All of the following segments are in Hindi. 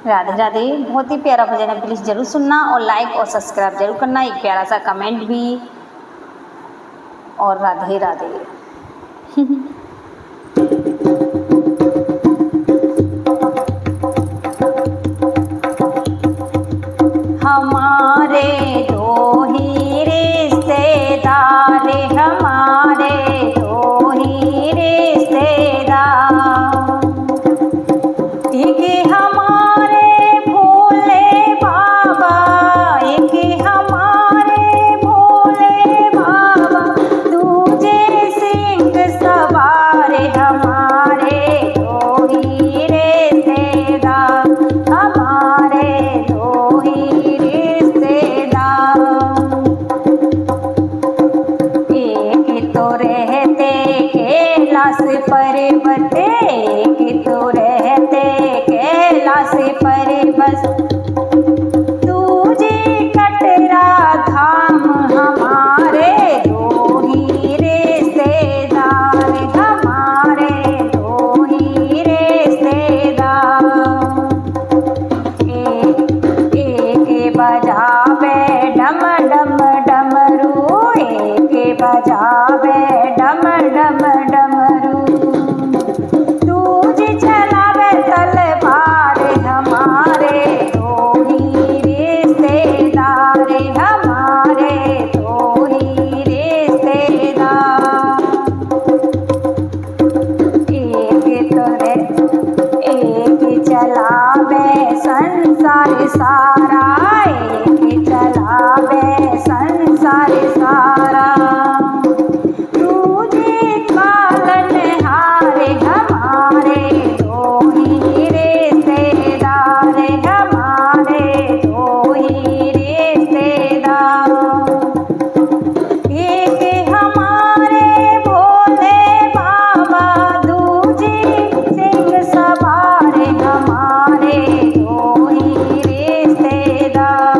राधे राधे। बहुत ही प्यारा भजन है, प्लीज़ ज़रूर सुनना और लाइक और सब्सक्राइब जरूर करना, एक प्यारा सा कमेंट भी, और राधे राधे। हमारे दो ही रिश्तेदार, हमारे दो ही रिश्तेदार, एक हमारे भोले बाबा, एक हमारे भोले बाबा, दूजे सिंह सवार, हमारे दो ही रिश्तेदार, हमारे दो ही रिश्तेदार। एक तो रहते कैलाश पर्वत, एक तो रहते कैलाश पर्वत, दूजे कटरा धाम, हमारे दो ही रिश्तेदार, हमारे दो ही रिश्तेदार। एक बजावे डम डम डमरू, एक बजावे डम डम डमरू, दूजे चलावे तलवार, हमारे दो ही रिश्तेदार, हमारे दो ही रिश्तेदार। एक चलावे संसार सारा, एक चलावे संसार सारा, दूजे पालनहार, हमारे दो ही रिश्तेदार, हमारे दो ही रिश्तेदार। एक हमारे भोले बाबा, दूजे सिंह सवार, हमारे दो ही रिश्तेदार।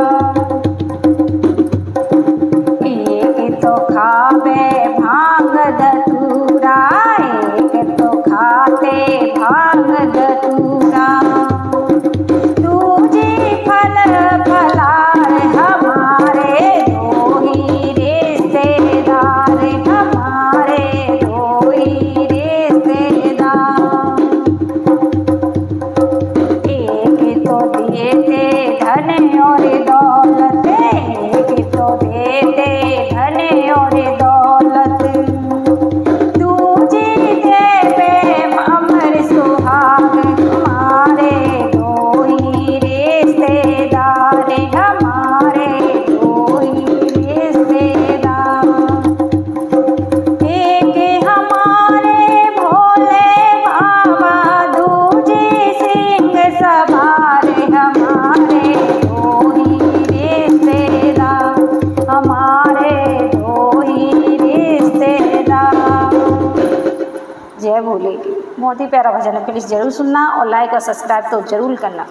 एक तो खावे भांग धतूरा, एक तो खाते भांग धतूरा, दूजे फल फलार, हमारे दो ही रिश्तेदार, हमारे दो ही रिश्तेदार। एक तो देते धन और दौलत, एक तो देते धन और दौलत, दूजे देवे अमर सुहाग, हमारे दो ही रिश्तेदार, हमारे दो ही रिश्तेदार। एक हमारे भोले बाबा, दूजे सिंह सवार, हमारे दो ही रिश्तेदार, हमारे दो ही रिश्तेदार। जय भोले। बहुत ही प्यारा भजन है, प्लीज़ ज़रूर सुनना और लाइक और सब्सक्राइब तो ज़रूर करना।